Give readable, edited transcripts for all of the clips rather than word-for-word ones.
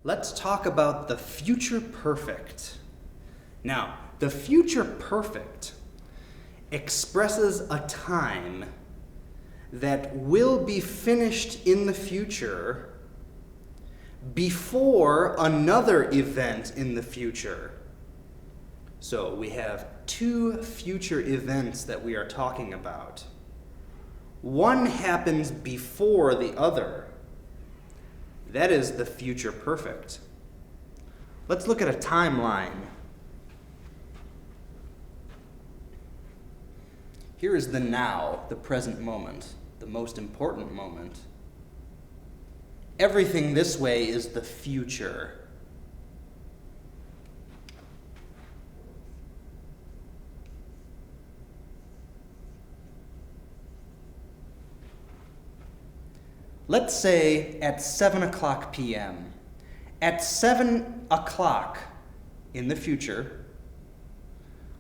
let's talk about the future perfect. Now, the future perfect expresses a time that will be finished in the future before another event in the future. So we have two future events that we are talking about. One happens before the other. That is the future perfect. Let's look at a timeline. Here is the now, the present moment, the most important moment. Everything this way is the future. Let's say at 7 o'clock p.m. At 7 o'clock in the future,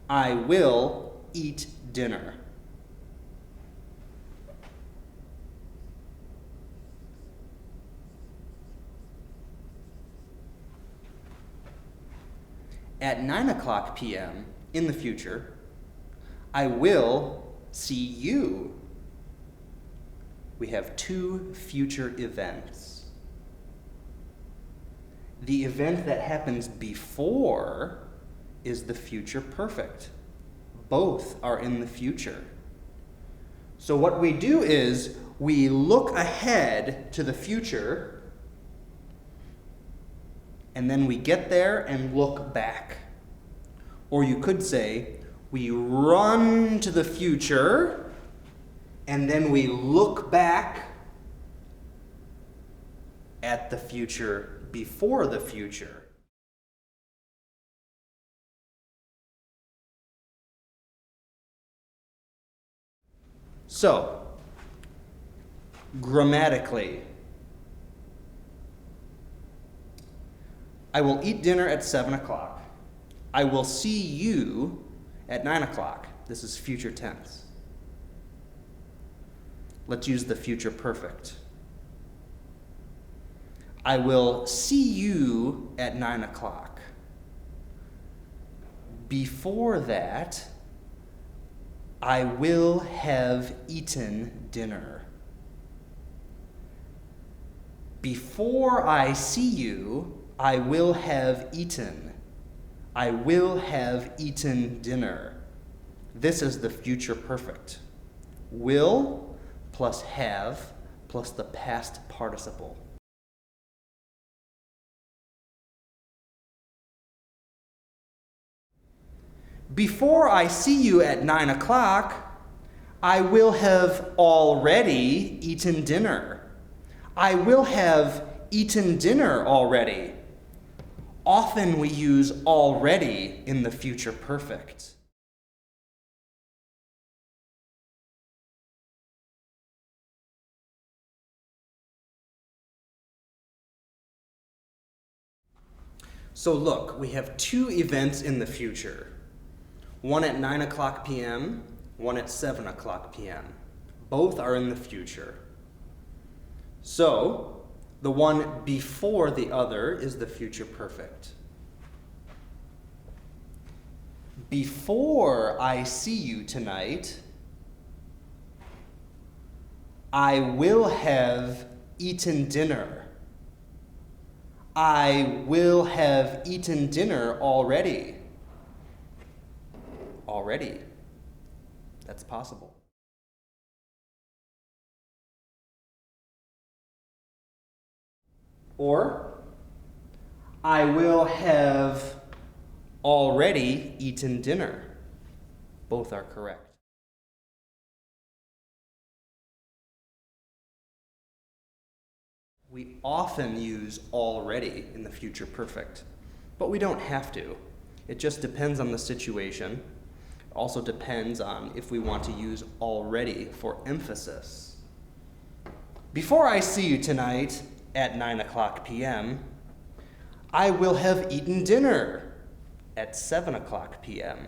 I will eat dinner. At 9 o'clock p.m. in the future, I will see you. We have two future events. The event that happens before is the future perfect. Both are in the future. So what we do is we look ahead to the future, and then we get there and look back. Or you could say, we run to the future, and then we look back at the future before the future. So, grammatically, I will eat dinner at 7 o'clock. I will see you at 9 o'clock. This is future tense. Let's use the future perfect. I will see you at 9 o'clock. Before that, I will have eaten dinner. Before I see you, I will have eaten. I will have eaten dinner. This is the future perfect. Will plus have plus the past participle. Before I see you at 9 o'clock, I will have already eaten dinner. I will have eaten dinner already. Often we use already in the future perfect. So look, we have two events in the future. One at 9 o'clock p.m., one at 7 o'clock p.m. Both are in the future. So, the one before the other is the future perfect. Before I see you tonight, I will have eaten dinner. I will have eaten dinner already. Already. That's possible. Or, I will have already eaten dinner. Both are correct. We often use already in the future perfect, but we don't have to. It just depends on the situation. It also depends on if we want to use already for emphasis. Before I see you tonight at 9 o'clock p.m., I will have eaten dinner at 7 o'clock p.m.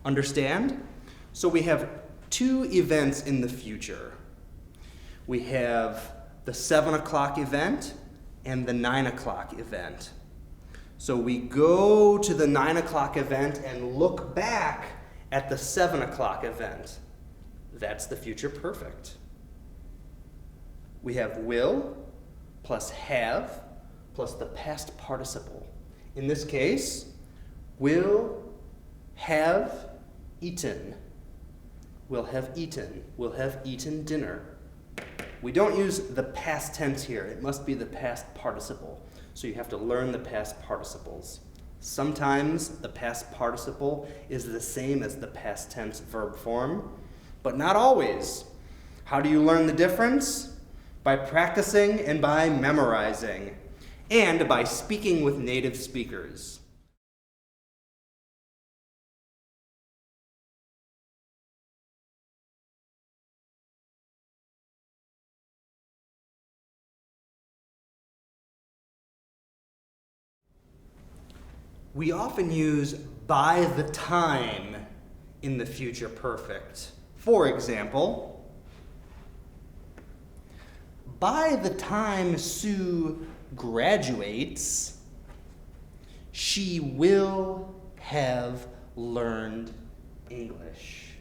Understand? So we have two events in the future. We have the 7 o'clock event and the 9 o'clock event. So we go to the 9 o'clock event and look back at the 7 o'clock event. That's the future perfect. We have will plus have plus the past participle. In this case, will have eaten. Will have eaten. Will have eaten dinner. We don't use the past tense here. It must be the past participle. So you have to learn the past participles. Sometimes the past participle is the same as the past tense verb form, but not always. How do you learn the difference? By practicing and by memorizing, and by speaking with native speakers. We often use by the time in the future perfect. For example, by the time Sue graduates, she will have learned English.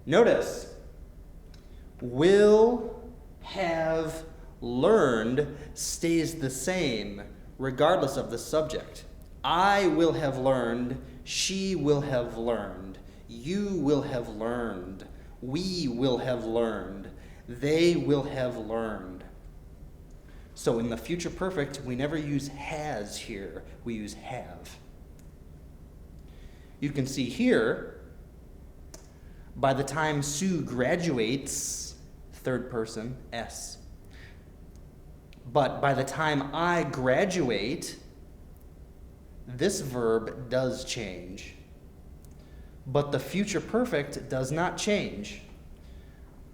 Notice, will have learned stays the same regardless of the subject. I will have learned, she will have learned, you will have learned, we will have learned, they will have learned. So in the future perfect, we never use has here, we use have. You can see here, by the time Sue graduates, third person, S. But by the time I graduate, this verb does change. But the future perfect does not change.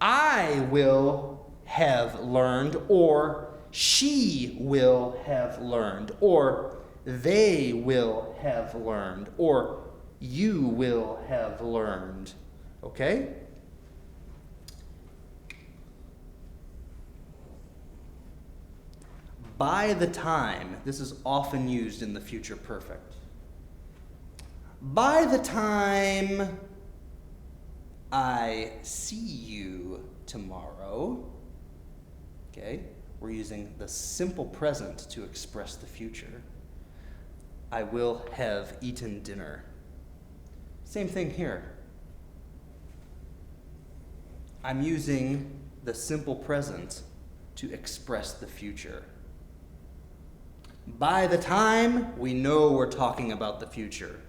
I will have learned, or she will have learned, or they will have learned, or you will have learned. Okay? By the time, this is often used in the future perfect. By the time I see you tomorrow, okay, we're using the simple present to express the future. I will have eaten dinner. Same thing here. I'm using the simple present to express the future. By the time, we know we're talking about the future.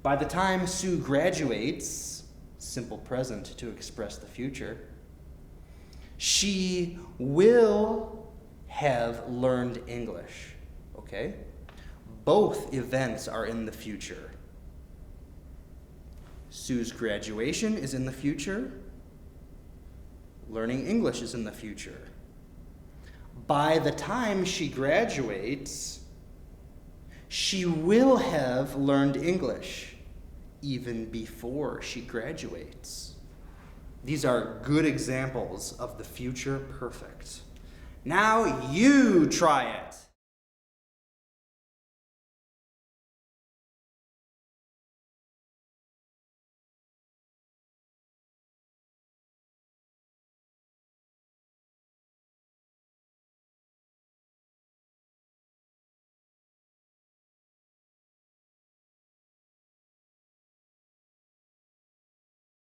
By the time Sue graduates, simple present to express the future, she will have learned English. Okay? Both events are in the future. Sue's graduation is in the future. Learning English is in the future. By the time she graduates, she will have learned English, even before she graduates. These are good examples of the future perfect. Now you try it.